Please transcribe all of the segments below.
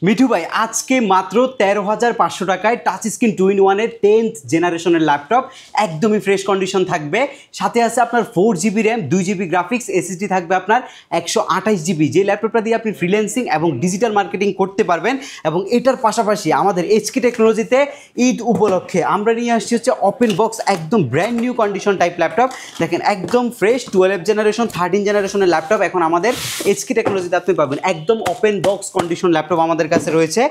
মিঠু ভাই আজকে মাত্র 13,500 টাকায় টাচ স্ক্রিন 2-in-1 10th জেনারেশনের ল্যাপটপ একদমই ফ্রেশ কন্ডিশন থাকবে। সাথে আছে আপনার 4GB RAM, 2GB graphics, SSD থাকবে আপনার 128GB। যে ল্যাপটপটা দিয়ে আপনি ফ্রিল্যান্সিং এবং ডিজিটাল মার্কেটিং করতে পারবেন। এবং এটার পাশাপাশি আমাদের HK টেকনোলজিতে ঈদ উপলক্ষে আমরা নিয়ে আসছি হচ্ছে ওপেন বক্স একদম brand new condition type laptop. দেখেন একদম ফ্রেশ 12 জেনারেশন 13 জেনারেশনের ল্যাপটপ এখন আমাদের HK টেকনোলজিতে আপনি পাবেন। একদম ওপেন বক্স কন্ডিশন ল্যাপটপ আমাদের কাছে রয়েছে।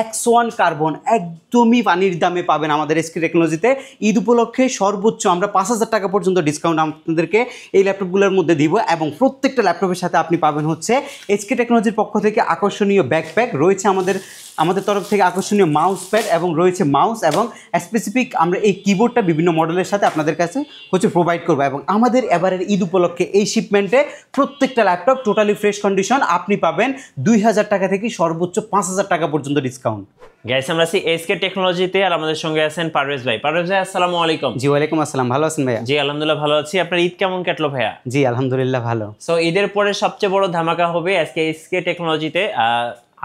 X1 কার্বন একদমই পানির দামে পাবেন আমাদের HK টেকনোলজিতে। ঈদ উপলক্ষে সর্বোচ্চ আমরা 5,000 টাকা পর্যন্ত ডিসকাউন্ট আপনাদেরকে এই ল্যাপটপগুলোর মধ্যে দিব। এবং প্রত্যেকটা ল্যাপটপের সাথে আপনি পাবেন হচ্ছে HK টেকনোলজির পক্ষ থেকে আকর্ষণীয় ব্যাকপ্যাক রয়েছে, আমাদের তরফ থেকে আকর্ষণীয় মাউস প্যাড এবং রয়েছে মাউস এবং স্পেসিফিক আমরা এই কিবোর্ডটা বিভিন্ন মডেলের সাথে আপনাদের কাছে হচ্ছে প্রোভাইড করবো। এবং আমাদের এবারের ঈদ উপলক্ষে এই শিপমেন্টে প্রত্যেকটা ল্যাপটপ টোটালি ফ্রেশ কন্ডিশন আপনি পাবেন 2,000 টাকা থেকে সর্বোচ্চ 5,000 টাকা পর্যন্ত ডিসকাউন্ট। গাইস আমরা আছি HK টেকনোলজিতে আর আমাদের সঙ্গে আছেন পারভেজ ভাই। পারভেজ ভাই আসসালামু আলাইকুম। জি ওয়ালাইকুম আসসালাম, ভালো আছেন ভাইয়া? জি আলহামদুলিল্লাহ ভালো আছি। আপনার ঈদ কেমন কাটলো ভাইয়া? জি আলহামদুলিল্লাহ ভালো। সো ঈদের পরে সবচেয়ে বড় ধামাকা হবে আজকে HK টেকনোলজিতে।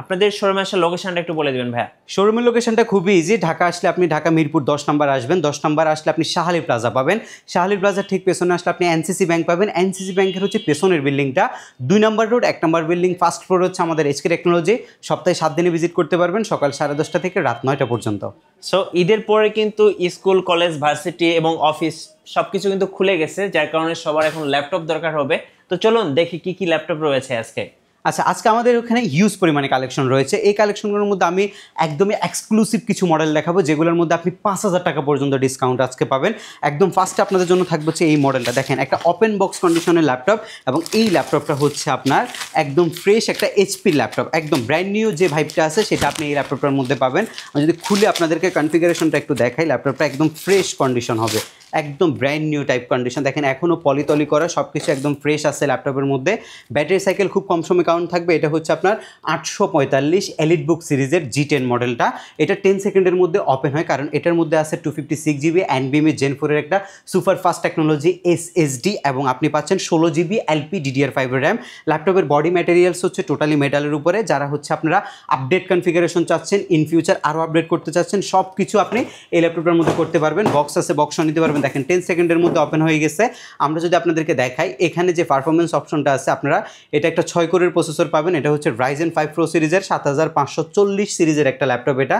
আপনাদের শোরুমে আসার লোকেশনটা একটু বলে দিবেন ভাইয়া। শোরুমের লোকেশনটা খুবই ইজি। ঢাকা আসলে আপনি ঢাকা মিরপুর 10 নম্বর আসবেন, 10 নম্বর আসলে আপনি শাহালি প্লাজা পাবেন, শাহালি প্লাজার ঠিক পেছনে আসলে আপনি NCC ব্যাংক পাবেন, NCC ব্যাংকের হচ্ছে পেছনের বিল্ডিংটা 2 নম্বর রোড 1 নম্বর বিল্ডিং ফার্স্ট ফ্লোর হচ্ছে আমাদের HK টেকনোলজি। সপ্তাহে 7 দিনে ভিজিট করতে পারবেন, সকাল 10:30 থেকে রাত 9টা পর্যন্ত। সো ঈদের পরে কিন্তু স্কুল কলেজ ভার্সিটি এবং অফিস সবকিছু কিন্তু খুলে গেছে, যার কারণে সবার এখন ল্যাপটপ দরকার হবে। তো চলুন দেখি কি কি ল্যাপটপ রয়েছে আজকে। আচ্ছা, আজকে আমাদের ওখানে হিউজ পরিমাণে কালেকশন রয়েছে। এই কালেকশনগুলোর মধ্যে আমি একদমই এক্সক্লুসিভ কিছু মডেল দেখাবো, যেগুলোর মধ্যে আপনি 5,000 টাকা পর্যন্ত ডিসকাউন্ট আজকে পাবেন। একদম ফার্স্টে আপনাদের জন্য থাকবে হচ্ছে এই মডেলটা। দেখেন একটা ওপেন বক্স কন্ডিশনের ল্যাপটপ এবং এই ল্যাপটপটা হচ্ছে আপনার একদম ফ্রেশ একটা HP ল্যাপটপ, একদম ব্র্যান্ড নিউ যে ভাইবটা আছে সেটা আপনি এই ল্যাপটপটার মধ্যে পাবেন। আমি যদি খুলে আপনাদেরকে কনফিগারেশনটা একটু দেখাই, ল্যাপটপটা একদম ফ্রেশ কন্ডিশন হবে, একদম ব্র্যান্ড নিউ টাইপ কন্ডিশন। দেখেন এখনও পলিতলি করা, সব কিছু একদম ফ্রেশ আছে ল্যাপটপের মধ্যে। ব্যাটারি সাইকেল খুব কম সময় কাউন্ট থাকবে। এটা হচ্ছে আপনার 845 এলিট বুক সিরিজের G10 মডেলটা। এটা 10 সেকেন্ডের মধ্যে ওপেন হয়, কারণ এটার মধ্যে আছে 256GB NVMe Gen 4 এর একটা সুপার ফাস্ট টেকনোলজি SSD এবং আপনি পাচ্ছেন 16GB LPDDR5 র্যাম। ল্যাপটপের বডি ম্যাটেরিয়ালস হচ্ছে টোটালি মেটালের উপরে। যারা হচ্ছে আপনারা আপডেট কনফিগারেশন চাচ্ছেন, ইন ফিউচার আরও আপডেট করতে চাচ্ছেন, সব কিছু আপনি এই ল্যাপটপটার মধ্যে করতে পারবেন। বক্স আছে, বক্সও নিতে পারবেন। দেখেন 10 সেকেন্ডের মধ্যে ওপেন হয়ে গেছে। আমরা যদি আপনাদেরকে দেখাই, এখানে যে পারফরমেন্স অপশনটা আছে, আপনারা এটা একটা 6 কোরের প্রসেসর পাবেন। এটা হচ্ছে Ryzen 5 Pro সিরিজের 7540 সিরিজের একটা ল্যাপটপ এটা।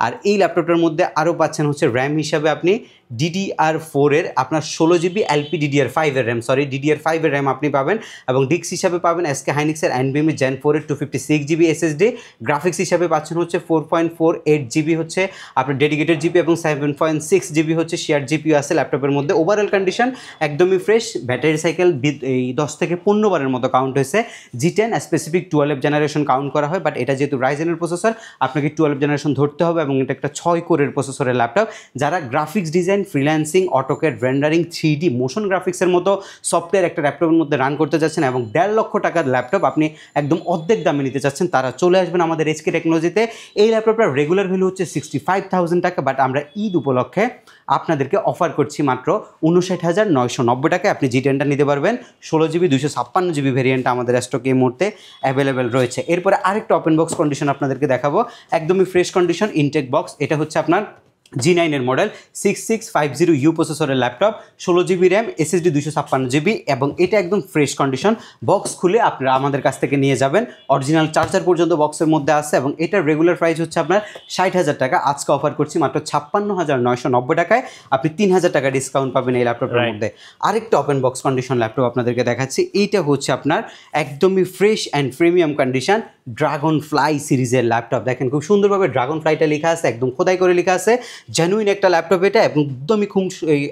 আর এই ল্যাপটপটার মধ্যে আরও পাচ্ছেন হচ্ছে র্যাম হিসাবে আপনি DDR4 এর আপনার 16GB LPDDR5 এর র্যাম, DDR5 এর র্যাম আপনি পাবেন। এবং ডিস্ক হিসাবে পাবেন SK Hynix-এর NVMe Gen 4 এর 256GB SSD। গ্রাফিক্স হিসাবে পাচ্ছেন হচ্ছে 4.48GB হচ্ছে আপনার ডেডিকেটেড জিপি এবং 7.6GB হচ্ছে শেয়ার জিপিও আছে ল্যাপটপের মধ্যে। ওভারঅল কন্ডিশন একদমই ফ্রেশ। ব্যাটারি সাইকেল এই 10 থেকে 15 বারের মতো কাউন্ট হয়েছে। G10 স্পেসিফিক 12 জেনারেশন কাউন্ট করা হয়, বাট এটা যেহেতু রাইজেনের প্রসেসর আপনাকে 12 জেনারেশন ধরতে হবে এবং এটা একটা 6 কোরের প্রসেসরের ল্যাপটপ। যারা graphics design, freelancing, AutoCAD, rendering, 3D motion গ্রাফিক্সের মতো সফটওয়্যার একটা ল্যাপটপের মধ্যে রান করতে যাচ্ছেন এবং 1.5 লক্ষ টাকার ল্যাপটপ আপনি একদম অর্ধেক দামে নিতে চাচ্ছেন, তারা চলে আসবেন আমাদের HK টেকনোলজিতে। এই ল্যাপটপটার রেগুলার ভ্যালু হচ্ছে 65,000 টাকা, বাট আমরা ঈদ উপলক্ষে আপনাদেরকে অফার করছি মাত্র 59,990 টাকায় আপনি G10টা নিতে পারবেন। 16GB 256GB ভেরিয়েন্টটা আমাদের স্টকে এই মুহূর্তে অ্যাভেলেবেল রয়েছে। এরপরে আরেকটা ওপেন বক্স কন্ডিশন আপনাদেরকে দেখাবো, একদমই ফ্রেশ কন্ডিশন ইনটেক বক্স। এটা হচ্ছে আপনার G9 এর মডেল 6650U প্রসেসরের laptop, 16GB RAM, SSD 256GB এবং এটা একদম ফ্রেশ কন্ডিশন। বক্স খুলে আপনারা আমাদের কাছ থেকে নিয়ে যাবেন। অরিজিনাল চার্জার পর্যন্ত বক্সের মধ্যে আছে এবং এটার রেগুলার প্রাইস হচ্ছে আপনার 60,000 টাকা। আজকে অফার করছি মাত্র 56,990 টাকায় আপনি 3,000 টাকা ডিসকাউন্ট পাবেন এই ল্যাপটপের মধ্যে। আরেকটা ওপেন বক্স কন্ডিশন ল্যাপটপ আপনাদেরকে দেখাচ্ছি। এইটা হচ্ছে আপনার একদমই fresh and premium condition dragon fly সিরিজের ল্যাপটপ। দেখেন খুব সুন্দরভাবে ড্রাগন ফ্লাইটা লেখা আছে, একদম খোদাই করে লেখা আছে। জেনুইন একটা ল্যাপটপ এটা,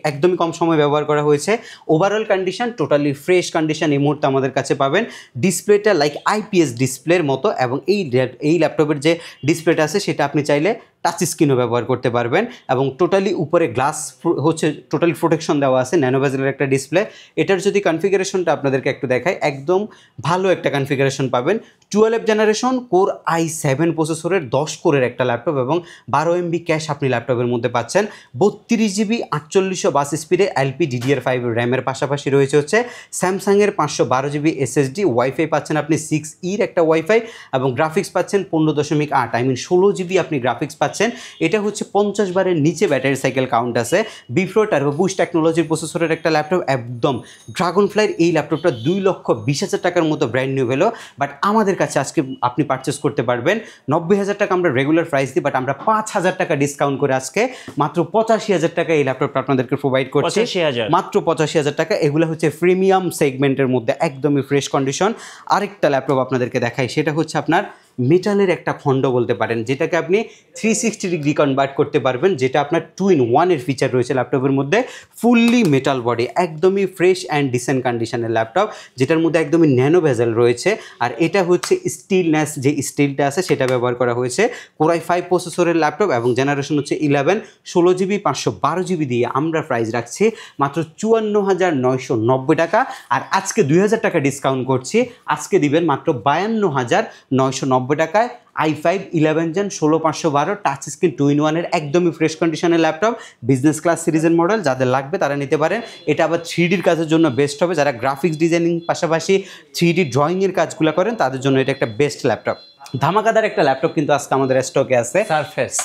একদমই কম সময় ব্যবহার করা হয়েছে। Overall condition totally fresh condition এই মুহূর্তে আমাদের কাছে পাবেন। ডিসপ্লেটা লাইক IPS ডিসপ্লের মতো এবং এই ল্যাপটপের যে ডিসপ্লেটা আছে সেটা আপনি চাইলে টাচ স্ক্রিনও ব্যবহার করতে পারবেন এবং টোটালি উপরে গ্লাস হচ্ছে টোটালি প্রোটেকশন দেওয়া আছে, ন্যানো বেজেলের একটা ডিসপ্লে। এটার যদি কনফিগারেশনটা আপনাদেরকে একটু দেখাই, একদম ভালো একটা কনফিগারেশন পাবেন। 12 জেনারেশন কোর i7 প্রসেসরের 10 কোরের একটা ল্যাপটপ এবং 12 MB ক্যাশ আপনি ল্যাপটপের মধ্যে পাচ্ছেন। 32 GB 4800 স্পিডে LPDDR5 র্যামের পাশাপাশি রয়েছে হচ্ছে স্যামসাংয়ের 512 GB SSD। ওয়াইফাই পাচ্ছেন আপনি 6E একটা ওয়াইফাই এবং গ্রাফিক্স পাচ্ছেন 15.8, আই মিন 16 GB আপনি গ্রাফিক্স পাচ্ছেন। এটা হচ্ছে 50 বারের নিচে ব্যাটারি সাইকেল কাউন্ট আছে। বিপ্রো টার্বো বুস্ট টেকনোলজির প্রসেসরের একটা ল্যাপটপ, একদম ড্রাগনফ্লাইয়ের এই ল্যাপটপটা 2,20,000 টাকার মতো ব্র্যান্ড নিউ ভ্যালু, বাট আমাদের কাছে আজকে আপনি পারচেস করতে পারবেন 90,000 টাকা আমরা রেগুলার প্রাইস দিই, বাট আমরা 5,000 টাকা ডিসকাউন্ট করে আজকে মাত্র 85,000 টাকা এই ল্যাপটপটা আপনাদেরকে প্রোভাইড করছি। 85,000 মাত্র 85,000 টাকা। এগুলো হচ্ছে প্রিমিয়াম সেগমেন্টের মধ্যে একদমই ফ্রেশ কন্ডিশন। আরেকটা ল্যাপটপ আপনাদেরকে দেখাই, সেটা হচ্ছে আপনার মেটালের একটা খণ্ড বলতে পারেন, যেটাকে আপনি 360 ডিগ্রি কনভার্ট করতে পারবেন, যেটা আপনার 2-in-1 ফিচার রয়েছে ল্যাপটপের মধ্যে। ফুললি মেটাল বডি, একদমই ফ্রেশ অ্যান্ড ডিসেন্ট কন্ডিশনের ল্যাপটপ, যেটার মধ্যে একদমই ন্যানো ভেজেল রয়েছে। আর এটা হচ্ছে স্টিলনেস, যে স্টিলটা আছে সেটা ব্যবহার করা হয়েছে। কোর i5 প্রসেসরের ল্যাপটপ এবং জেনারেশন হচ্ছে 11, 16 GB 512 GB দিয়ে আমরা প্রাইস রাখছি মাত্র 54,990 টাকা। আর আজকে 2,000 টাকা ডিসকাউন্ট করছি, আজকে দিবেন মাত্র 52,990 টাকায় i5 11 Gen 16512 touch screen 2-in-1 একদমই ফ্রেশ কন্ডিশনের ল্যাপটপ, বিজনেস ক্লাস সিরিজের মডেল। যাদের লাগবে তারা নিতে পারেন। এটা আবার 3Dর কাজের জন্য বেস্ট হবে, যারা গ্রাফিক্স ডিজাইনিং পাশাপাশি 3D ড্রয়িংয়ের কাজগুলো করেন তাদের জন্য এটা একটা বেস্ট ল্যাপটপ। ধামাকাদার একটা ল্যাপটপ কিন্তু আজকে আমাদের স্টকে আছে,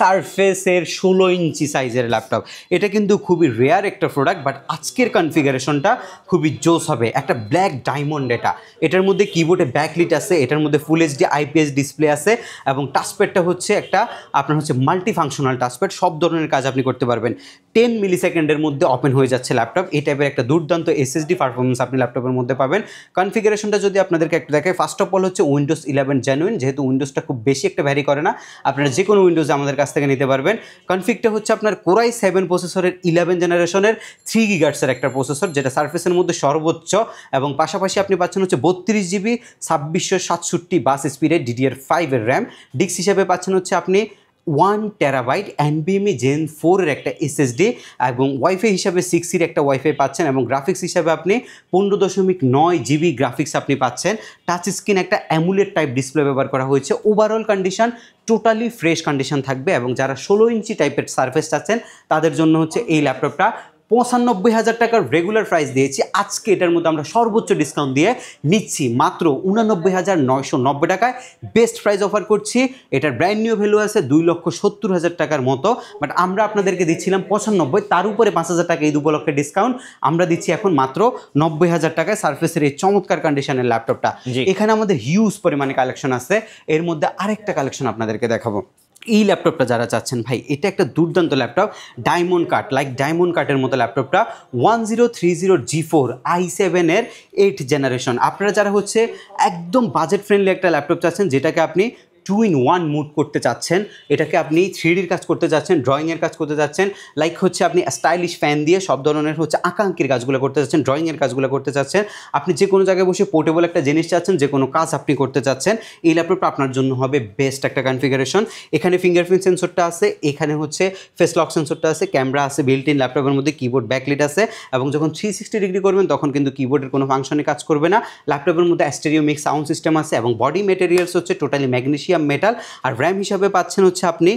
সারফেসের 16 ইঞ্চি সাইজের ল্যাপটপ। এটা কিন্তু খুবই রেয়ার একটা প্রোডাক্ট, বাট আজকের কনফিগারেশনটা খুবই জোস হবে। একটা ব্ল্যাক ডায়মন্ড, এটার মধ্যে কিবোর্ডে ব্যাকলিট আছে, এটার মধ্যে ফুল এইচডি IPS ডিসপ্লে আছে এবং টাচপ্যাডটা হচ্ছে একটা আপনার হচ্ছে মাল্টি ফাংশনাল টাচপ্যাড, সব ধরনের কাজ আপনি করতে পারবেন। 10 মিলিসেকেন্ডের মধ্যে ওপেন হয়ে যাচ্ছে ল্যাপটপ। এই টাইপের একটা দুর্দান্ত SSD পারফরমেন্স আপনি ল্যাপটপের মধ্যে পাবেন। কনফিগারেশনটা যদি আপনাদেরকে একটু দেখায়, ফার্স্ট অফ অল হচ্ছে উইন্ডোজ 11 জেনুইন, যেহেতু উইন্ডোজটা খুব বেশি একটা ভ্যারি করে না, আপনারা যে কোনো উইন্ডোজ আমাদের কাছ থেকে নিতে পারবেন। কনফিগটা হচ্ছে আপনার কোর i7 প্রসেসরের 11 জেনারেশনের 3 GHz একটা প্রসেসর, যেটা সারফেসের মধ্যে সর্বোচ্চ, এবং পাশাপাশি আপনি পাচ্ছেন হচ্ছে 32 GB 2667 স্পিডে DDR5 এর র্যাম। ডিস্ক হিসেবে পাচ্ছেন হচ্ছে আপনি 1 TB NVMe Gen 4 এর একটা SSD এবং ওয়াইফাই হিসাবে 6 একটা ওয়াইফাই পাচ্ছেন এবং গ্রাফিক্স হিসাবে আপনি 15.9 GB গ্রাফিক্স আপনি পাচ্ছেন। টাচ স্ক্রিন একটা অ্যামুলেট টাইপ ডিসপ্লে ব্যবহার করা হয়েছে। Overall condition totally fresh condition থাকবে এবং যারা 16 ইঞ্চি টাইপের সারফেস চাচ্ছেন তাদের জন্য হচ্ছে এই ল্যাপটপটা। 95,000 টাকার রেগুলার প্রাইস দিয়েছি, আজকে এটার মধ্যে আমরা সর্বোচ্চ ডিসকাউন্ট দিয়ে নিচ্ছি মাত্র 89,990 টাকায়। বেস্ট প্রাইস অফার করছি। এটার ব্র্যান্ড নিউ ভ্যালু আছে 2,70,000 টাকার মতো, বাট আমরা আপনাদেরকে দিচ্ছিলাম 95, তার উপরে 5,000 টাকা ঈদ উপলক্ষে ডিসকাউন্ট আমরা দিচ্ছি এখন মাত্র 90,000 টাকায় সারফেসের এই চমৎকার কন্ডিশনের ল্যাপটপটা। এখানে আমাদের হিউজ পরিমাণে কালেকশন আছে, এর মধ্যে আরেকটা কালেকশন আপনাদেরকে দেখাবো। এই ল্যাপটপটা যারা চাচ্ছেন ভাই, এটা একটা দুর্দান্ত laptop, diamond cut, like diamond কাটের মতো ল্যাপটপটা 1030 G4 i7 এর 8 জেনারেশন। আপনারা যারা হচ্ছে একদম বাজেট ফ্রেন্ডলি একটা ল্যাপটপ চাচ্ছেন, যেটাকে আপনি 2-in-1 মুড করতে চাচ্ছেন, এটাকে আপনি 3Dর কাজ করতে চাচ্ছেন, ড্রয়িংয়ের কাজ করতে চাচ্ছেন, লাইক হচ্ছে আপনি স্টাইলিশ ফ্যান দিয়ে সব ধরনের হচ্ছে আঁকাঙ্কির কাজগুলো করতে চাচ্ছেন, ড্রয়িংয়ের কাজগুলো করতে চাচ্ছেন, আপনি যে কোনো জায়গায় বসে পোর্টেবল একটা জিনিস চাচ্ছেন, যে কোনো কাজ আপনি করতে চাচ্ছেন, এই ল্যাপটপটা আপনার জন্য হবে বেস্ট একটা কনফিগারেশন। এখানে ফিঙ্গারপ্রিন্ট সেন্সরটা আছে, এখানে হচ্ছে ফেস লক সেন্সরটা আছে, ক্যামেরা আছে বিল্ট ইন, ল্যাপটপের মধ্যে কিবোর্ড ব্যাকলিট আছে এবং যখন 360 ডিগ্রি করবেন তখন কিন্তু কিবোর্ডের কোনো ফাংশনে কাজ করবে না। ল্যাপটপের মধ্যে স্টেরিও মিক্স সাউন্ড সিস্টেম আছে এবং বডি মেটেরিয়ালস হচ্ছে টোটালি ম্যাগনেসিয়াম মেটাল। আর র্যাম হিসাবে পাচ্ছেন হচ্ছে আপনি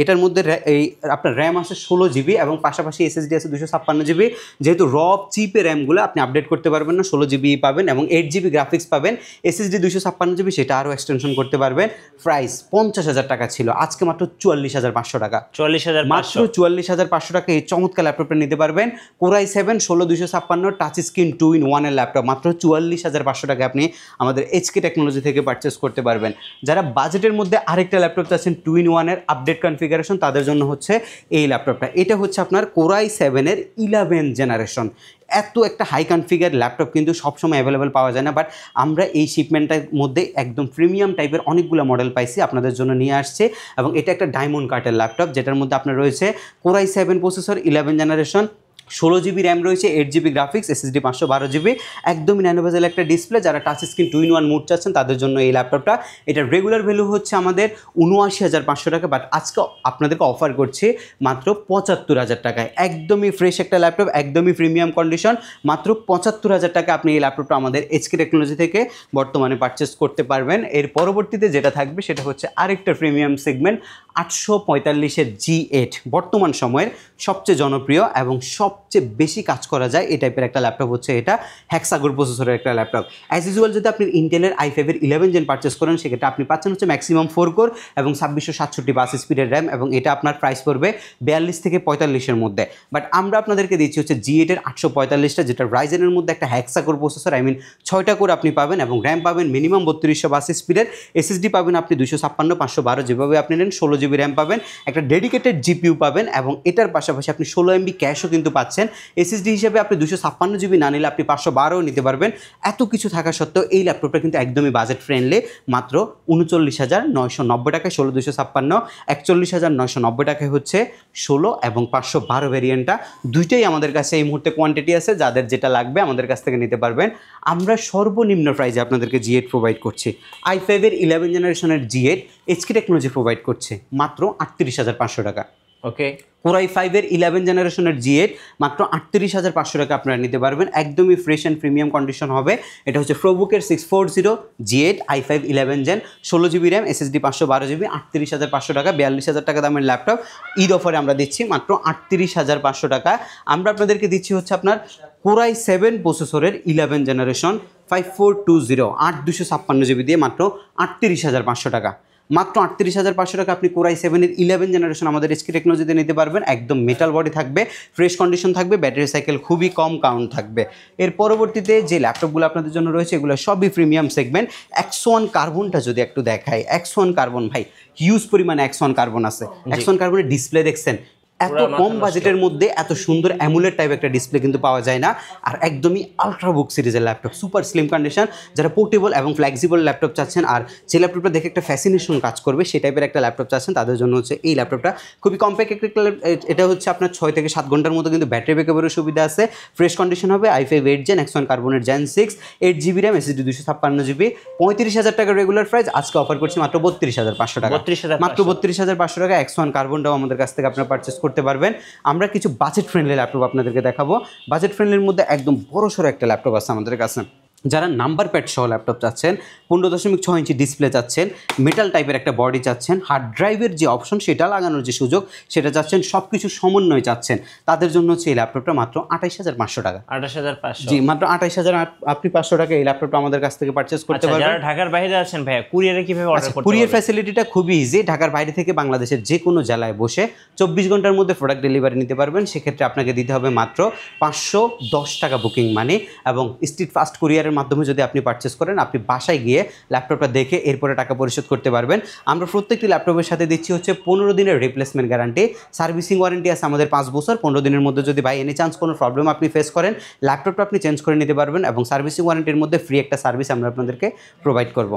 এটার মধ্যে আপনার র্যাম আছে 16 GB এবং পাশাপাশি SSD আছে 256 GB। যেহেতু চিপে র্যামগুলো আপনি আপডেট করতে পারবেন না, 16 GB পাবেন এবং 8 GB গ্রাফিক্স পাবেন। SSD 256 GB সেটা আরও এক্সটেনশন করতে পারবেন। প্রাইস 50,000 টাকা ছিল, আজকে মাত্র 44,500 টাকা। 44,500, মাত্র 44,500 টাকা এই চমৎকার ল্যাপটপটা নিতে পারবেন। Core i7 16256 touch screen 2-in-1 এর ল্যাপটপ মাত্র 44,500 টাকা আপনি আমাদের HK টেকনোলজি থেকে পারচেস করতে পারবেন। যারা বাজেটের মধ্যে আরেকটা ল্যাপটপ চাচ্ছেন 2-in-1 আপডেট কনফিগারেশন, তাদের জন্য হচ্ছে এই ল্যাপটপটা। এটা হচ্ছে আপনার কোর i7 এর 11 জেনারেশন। এত একটা হাই কনফিগার ল্যাপটপ কিন্তু সবসময় অ্যাভেলেবেল পাওয়া যায় না, বাট আমরা এই শিপমেন্টের মধ্যে একদম প্রিমিয়াম টাইপের অনেকগুলো মডেল পাইছি, আপনাদের জন্য নিয়ে আসছে। এবং এটা একটা ডায়মন্ড কাটের ল্যাপটপ, যেটার মধ্যে আপনার রয়েছে core i7 processor 11 generation, 16 GB RAM রয়েছে, 8 GB গ্রাফিক্স, SSD 512 GB, একদমই ন্যানো বেজেল একটা ডিসপ্লে। যারা টাচ স্ক্রিন 2-in-1 মোড চাচ্ছেন তাদের জন্য এই ল্যাপটপটা। এটার রেগুলার ভ্যালু হচ্ছে আমাদের 79,500 টাকা, বাট আজকে আপনাদেরকে অফার করছি মাত্র 75,000 টাকায়। একদমই ফ্রেশ একটা ল্যাপটপ, একদমই প্রিমিয়াম কন্ডিশন, মাত্র 75,000 টাকা আপনি এই ল্যাপটপটা আমাদের এইচকে টেকনোলজি থেকে বর্তমানে পারচেস করতে পারবেন। এর পরবর্তীতে যেটা থাকবে সেটা হচ্ছে আরেকটা প্রিমিয়াম সেগমেন্ট 845-এর G8, বর্তমান সময়ের সবচেয়ে জনপ্রিয় এবং সবচেয়ে বেশি কাজ করা যায় এই টাইপের একটা ল্যাপটপ হচ্ছে এটা। হেক্সাগোর প্রসেসরের একটা ল্যাপটপ। অ্যাজ ইউজুয়াল যদি আপনি ইন্টেলের i5-এর 11 জেন পারচেস করেন সেক্ষেত্রে আপনি পাচ্ছেন হচ্ছে ম্যাক্সিমাম 4 কোর এবং 2667 বাস স্পিডের র্যাম, এবং এটা আপনার প্রাইস পড়বে 42 থেকে 45-এর মধ্যে। বাট আমরা আপনাদেরকে দিচ্ছি হচ্ছে G8-এর 845টা, যেটা রাইজেনের মধ্যে একটা হেক্সাগোর প্রসেসর, আই মিন 6টা কোর আপনি পাবেন, এবং র্যাম পাবেন মিনিমাম 3200 বাস স্পিডের, SSD পাবেন আপনি 256, 512 যেভাবে আপনি নেন, 16 GB র্যাম পাবেন, একটা ডেডিকেটেড GPU পাবেন, এবং এটার পাশাপাশি আপনি 16 MB ক্যাশও কিন্তু পাচ্ছেন। SSD হিসেবে আপনি 256 GB না নিলে আপনি 512ও নিতে পারবেন। এত কিছু থাকা সত্ত্বেও এই ল্যাপটপটা কিন্তু একদমই বাজেট ফ্রেন্ডলি, মাত্র 39,990 টাকায় 16 256, 41,990 টাকায় হচ্ছে 16 এবং 512 ভেরিয়েন্টটা। দুইটাই আমাদের কাছে এই মুহূর্তে কোয়ান্টিটি আছে, যাদের যেটা লাগবে আমাদের কাছ থেকে নিতে পারবেন। আমরা সর্বনিম্ন প্রাইসে আপনাদেরকে G8 প্রোভাইড করছি। i5-এর 11 জেনারেশনের G8 এইচকে টেকনোলজি প্রোভাইড করছে মাত্র 38,500 টাকা। ওকে, Core i5-এর 11 জেনারেশনের G8 মাত্র 38,500 টাকা আপনারা নিতে পারবেন। একদমই ফ্রেশ অ্যান্ড প্রিমিয়াম কন্ডিশন হবে। এটা হচ্ছে প্রোবুকের 640 G8 i5 11 gen, 16 GB RAM, SSD 512 GB, 38,500 টাকা, 42,000 টাকা দামের ল্যাপটপ। ঈদ অফারে আমরা দিচ্ছি মাত্র 38,500 টাকা। আমরা আপনাদেরকে দিচ্ছি হচ্ছে আপনার Core i7 প্রসেসরের 11 জেনারেশন 5420 8256 GB দিয়ে মাত্র 38,500 টাকা। মাত্র 38,500 টাকা আপনি Core i7-এর 11 জেনারেশন আমাদের এইচকে টেকনোলজিতে নিতে পারবেন। একদম মেটাল বডি থাকবে, ফ্রেশ কন্ডিশন থাকবে, ব্যাটারি সাইকেল খুবই কম কাউন্ট থাকবে। এর পরবর্তীতে যে ল্যাপটপগুলো আপনাদের জন্য রয়েছে এগুলো সবই প্রিমিয়াম সেগমেন্ট। X1 কার্বনটা যদি একটু দেখাই, X1 কার্বন ভাই হিউজ পরিমাণে X1 কার্বন আছে। X1 কার্বনের ডিসপ্লে দেখছেন, এত কম বাজেটের মধ্যে এত সুন্দর অ্যামুলেট টাইপ একটা ডিসপ্লে কিন্তু পাওয়া যায় না। আর একদমই আলট্রাবুক সিরিজের ল্যাপটপ, সুপার স্লিম কন্ডিশন। যারা পোর্টেবল এবং ফ্লেক্সিবল ল্যাপটপ চাচ্ছেন আর যে ল্যাপটপটা দেখে একটা ফ্যাসিনেশন কাজ করবে সেই টাইপের একটা ল্যাপটপ চাচ্ছেন, তাদের জন্য হচ্ছে এই ল্যাপটপটা খুবই কম্প্যাক্ট একটা। এটা হচ্ছে আপনার 6 থেকে 7 ঘন্টার মতো কিন্তু ব্যাটারি ব্যাকআপেরও সুবিধা আছে। ফ্রেশ কন্ডিশন হবে, i5 8 জেন, X1 কার্বনের Gen 6, 8 GB RAM, SSD 256 GB। 35,000 টাকা রেগুলার প্রাইস, আজকে অফার করছি মাত্র 32,500 টাকা। মাত্র 32,500 টাকা X1 কার্বনটাও আমাদের কাছ থেকে আপনারা পারচেস করতে পারবেন। আমরা কিছু বাজেট ফ্রেন্ডলি ল্যাপটপ আপনাদেরকে দেখাবো। বাজেট ফ্রেন্ডলির মধ্যে একদম বড়সড় একটা ল্যাপটপ আছে আমাদের কাছে। যারা নাম্বার প্যাড সহ ল্যাপটপ চাচ্ছেন, 15.6 ইঞ্চি ডিসপ্লে চাচ্ছেন, মেটাল টাইপের একটা বডি চাচ্ছেন, হার্ড ড্রাইভের যে অপশন সেটা লাগানোর যে সুযোগ সেটা চাচ্ছেন, সব কিছু সমন্বয় চাচ্ছেন, তাদের জন্য হচ্ছে এই ল্যাপটপটা মাত্র 28,500 টাকা। 28,500, জি মাত্র 28,000 আপনি 500 টাকা এই ল্যাপটপটা আমাদের কাছ থেকে পারচেস করতে পারবেন। যারা ঢাকার বাইরে আছেন ভাইয়া, কুরিয়ারে কিভাবে অর্ডার করতে? কুরিয়ার ফ্যাসিলিটিটা খুবই ইজি। ঢাকার বাইরে থেকে বাংলাদেশের যে কোনো জেলায় বসে 24 ঘন্টার মধ্যে প্রোডাক্ট ডেলিভারি নিতে পারবেন। সেক্ষেত্রে আপনাকে দিতে হবে মাত্র 510 টাকা বুকিং মানি, এবং স্ট্রিট ফাস্ট কুরিয়ারের মাধ্যমে যদি আপনি পারচেস করেন আপনি বাসায় গিয়ে ল্যাপটপটা দেখে এরপরে টাকা পরিশোধ করতে পারবেন। আমরা প্রত্যেকটি ল্যাপটপের সাথে দিচ্ছি হচ্ছে 15 দিনের রিপ্লেসমেন্ট গ্যারান্টি, সার্ভিসিং ওয়ারেন্টি আছে আমাদের 5 বছর। 15 দিনের মধ্যে যদি বাই এনি চান্স কোনো প্রবলেম আপনি ফেস করেন, ল্যাপটপটা আপনি চেঞ্জ করে নিতে পারবেন, এবং সার্ভিসিং ওয়ারেন্টির মধ্যে ফ্রি একটা সার্ভিস আমরা আপনাদেরকে প্রোভাইড করব।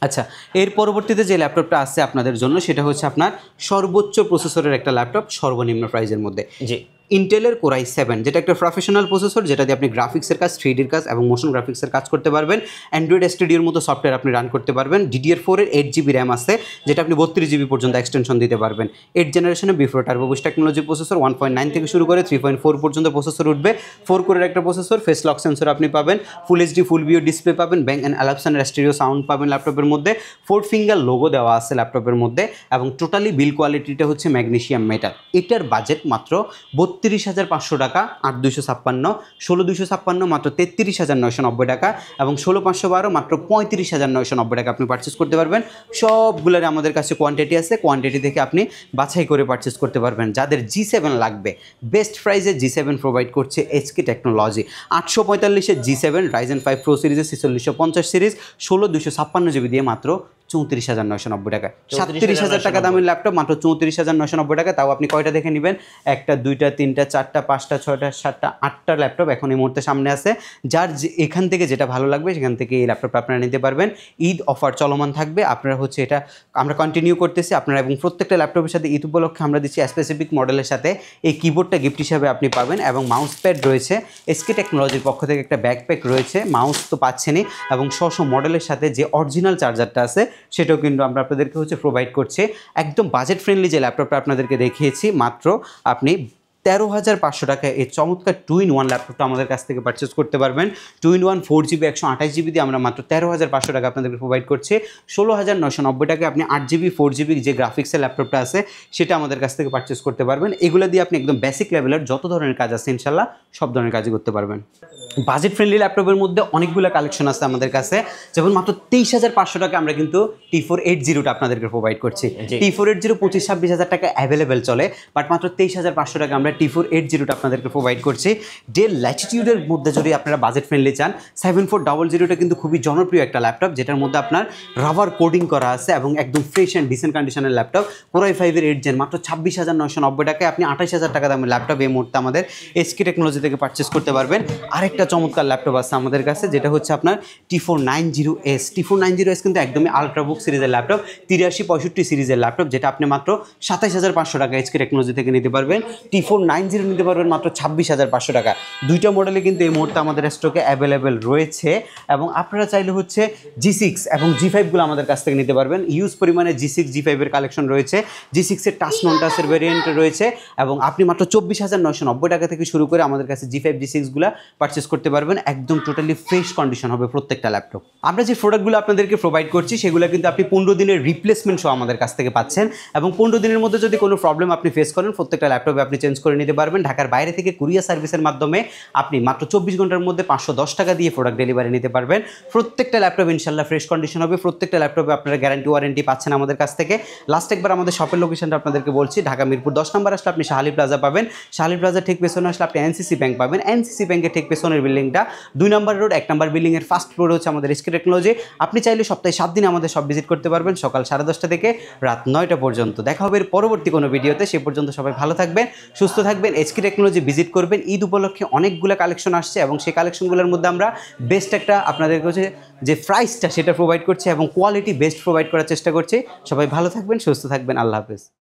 আচ্ছা, এর পরবর্তীতে যে ল্যাপটপটা আছে আপনাদের জন্য সেটা হচ্ছে আপনার সর্বোচ্চ প্রসেসরের একটা ল্যাপটপ সর্বনিম্ন প্রাইজের মধ্যে। জি, ইন্টেলের Core i7, যেটা একটা প্রফেশনাল প্রসেসর, যেটা দিয়ে আপনি গ্রাফিক্সের কাজ, 3Dর কাজ এবং মোশন গ্রাফিক্সের কাজ করতে পারবেন। অ্যান্ড্রয়েড স্টুডিওর মতো সফটওয়্যার আপনি রান করতে পারবেন। DDR4-এর 8 GB র্যাম আছে, যেটা আপনি 32 GB পর্যন্ত এক্সটেনশন দিতে পারবেন। 8 জেনারেশনে before turbo boost technology processor, 1.9 থেকে শুরু করে 3.4 পর্যন্ত প্রসেসর উঠবে। 4 কোরের একটা প্রসেসর, ফেস লক সেন্সর আপনি পাবেন, ফুল HD ফুল ভিউ ডিসপ্লে পাবেন, ব্যাং অ্যান্ড অ্যালাপসনের স্টেরিও সাউন্ড পাবেন ল্যাপটপের মধ্যে। 4 ফিঙ্গার লোগো দেওয়া আছে ল্যাপটপের মধ্যে, এবং টোটালি বিল কোয়ালিটিটা হচ্ছে ম্যাগনেসিয়াম মেটাল। এটার বাজেট মাত্র 32,500 টাকা। 8,256, 16,256 মাত্র 33,990 টাকা, এবং 16,512 মাত্র 35,990 টাকা আপনি পারচেস করতে পারবেন। সবগুলোর আমাদের কাছে কোয়ান্টিটি আছে, কোয়ান্টিটি থেকে আপনি বাছাই করে পারচেস করতে পারবেন। যাদের G7 লাগবে, বেস্ট প্রাইসে G7 প্রোভাইড করছে HK technology. 845-এর G7 Ryzen 5 Pro সিরিজের 4650 সিরিজ, 16,256 GB দিয়ে মাত্র 34,990 টাকা। 37,000 টাকা দামের ল্যাপটপ মাত্র 34,990 টাকা। তাও আপনি কয়টা দেখে নেবেন? 1টা 2টা 3টা 4টা 5টা 6টা 7টা 8টা ল্যাপটপ এখন এই মুহূর্তে সামনে আছে। যার এখান থেকে যেটা ভালো লাগবে সেখান থেকে এই ল্যাপটপটা আপনারা নিতে পারবেন। ঈদ অফার চলমান থাকবে, আপনারা হচ্ছে এটা আমরা কন্টিনিউ করতেছি আপনারা, এবং প্রত্যেকটা ল্যাপটপের সাথে ঈদ উপলক্ষে আমরা দিচ্ছি স্পেসিফিক মডেলের সাথে এই কিবোর্ডটা গিফট হিসাবে আপনি পাবেন, এবং মাউস প্যাড রয়েছে। এসকে টেকনোলজির পক্ষ থেকে একটা ব্যাকপ্যাক রয়েছে, মাউস তো পাচ্ছেনই, এবং মডেলের সাথে যে অরিজিনাল চার্জারটা আছে সেটাও কিন্তু আমরা আপনাদেরকে হচ্ছে প্রোভাইড করছি। একদম বাজেট ফ্রেন্ডলি যে ল্যাপটপটা আপনাদেরকে দেখিয়েছি, মাত্র আপনি 13,500 টাকায় এই চমৎকার 2-in-1 ল্যাপটপটা আমাদের কাছ থেকে পারচেস করতে পারবেন। 2-in-1 4GB 128GB দিয়ে আমরা মাত্র 13,500 টাকা আপনাদেরকে প্রোভাইড করছি। 16,990 টাকায় আপনি 8GB 4GB যে গ্রাফিক্সের ল্যাপটপটা আছে সেটা আমাদের কাছ থেকে পারচেস করতে পারবেন। এগুলো দিয়ে আপনি একদম বেসিক লেভেলের যত ধরনের কাজ আছে ইনশাল্লাহ সব ধরনের কাজই করতে পারবেন। বাজেট ফ্রেন্ডলি ল্যাপটপের মধ্যে অনেকগুলো কালেকশন আছে আমাদের কাছে, যেমন মাত্র 23,500 টাকা আমরা কিন্তু T480টা আপনাদেরকে প্রোভাইড করছি। T480 25-26,000 টাকা অ্যাভেলেবেল চলে, বাট মাত্র 23,500 টাকা আমরা T480টা আপনাদেরকে প্রোভাইড করছি। ডেল ল্যাটিটিউডের মধ্যে যদি আপনারা বাজেট ফ্রেন্ডলি চান, 7400টা কিন্তু খুবই জনপ্রিয় একটা ল্যাপটপ, যেটার মধ্যে আপনার রাবার কোডিং করা আছে এবং একদম ফ্রেশ অ্যান্ড ডিসেন্ট কন্ডিশনের ল্যাপটপ। Core i5-এর 8 Gen মাত্র 26,990 টাকায় আপনি 28,000 টাকা দামের ল্যাপটপ এই মুহূর্তে আমাদের এসকে টেকনোলজি থেকে পারচেস করতে পারবেন। আরেকটা চমৎকার ল্যাপটপ আছে আমাদের কাছে, যেটা হচ্ছে আপনার T490S। T490S কিন্তু একদমই আলট্রাবুক সিরিজের ল্যাপটপ, 8365 সিরিজের ল্যাপটপ, যেটা আপনি মাত্র 27,500 টাকা এসকে টেকনোলজি থেকে নিতে পারবেন। T490 নিতে পারবেন মাত্র 26,500 টাকা। দুইটা মডেলে কিন্তু এই মুহূর্তে আমাদের স্টকে অ্যাভেলেবেল রয়েছে, এবং আপনারা চাইলে হচ্ছে G6 এবং G5গুলো আমাদের কাছ থেকে নিতে পারবেন। ইউজ পরিমাণে G6 G5-এর কালেকশন রয়েছে। G6-এর টাচ নন টাচের ভেরিয়েন্ট রয়েছে, এবং আপনি মাত্র 24,990 টাকা থেকে শুরু করে আমাদের কাছে G5 G6গুলো পারচেস করতে পারবেন। একদম টোটালি ফ্রেশ কন্ডিশন হবে প্রত্যেকটা ল্যাপটপ। আমরা যে প্রোডাক্টগুলো আপনাদেরকে প্রোভাইড করছি সেগুলো কিন্তু আপনি 15 দিনের রিপ্লেসমেন্ট সহ আমাদের কাছ থেকে পাচ্ছেন, এবং 15 দিনের মধ্যে যদি কোনো প্রবলেম আপনি ফেস করেন প্রত্যেকটা ল্যাপটপে আপনি চেঞ্জ করে নিতে পারবেন। ঢাকার বাইরে থেকে কুরিয়ার সার্ভিসের মাধ্যমে আপনি মাত্র 24 ঘন্টার মধ্যে 510 টাকা দিয়ে প্রোডাক্ট ডেলিভারি নিতে পারবেন। প্রত্যেকটা ল্যাপটপ ইনশাল্লাহ ফ্রেশ কন্ডিশন হবে। প্রত্যেকটা ল্যাপটপে আপনারা গ্যারান্টি ওয়ারেন্টি পাচ্ছেন আমাদের কাছ থেকে। লাস্ট একবার আমাদের শপের লোকেশনটা আপনাদেরকে বলছি, ঢাকা মিরপুর 10 নম্বর আসলে আপনি শাহালি প্লাজা পাবেন। শাহালি প্লাজা ঠিক পেছনে আসলে আপনি এনসিসি ব্যাংক পাবেন। এনসিসি ব্যাংকের ঠিক পেছনের বিল্ডিংটা 2 নম্বর রোড, 1 নম্বর বিল্ডিংয়ের ফার্স্ট ফ্লোরে হচ্ছে আমাদের এসকে টেকনোলজি। আপনি চাইলে সপ্তাহে 7 দিন আমাদের সব ভিজিট করতে পারবেন, সকাল 10:30 থেকে রাত 9টা পর্যন্ত। দেখা হবে এর পরবর্তী কোনো ভিডিওতে। সে পর্যন্ত সবাই ভালো থাকবেন, সুস্থ থাকবেন, এসকে টেকনোলজি ভিজিট করবেন। ঈদ উপলক্ষে অনেকগুলো কালেকশন আসছে, এবং সেই কালেকশনগুলোর মধ্যে আমরা বেস্ট একটা আপনাদেরকে হচ্ছে যে প্রাইসটা সেটা প্রোভাইড করছি, এবং কোয়ালিটি বেস্ট প্রোভাইড করার চেষ্টা করছি। সবাই ভালো থাকবেন, সুস্থ থাকবেন, আল্লাহ হাফেজ।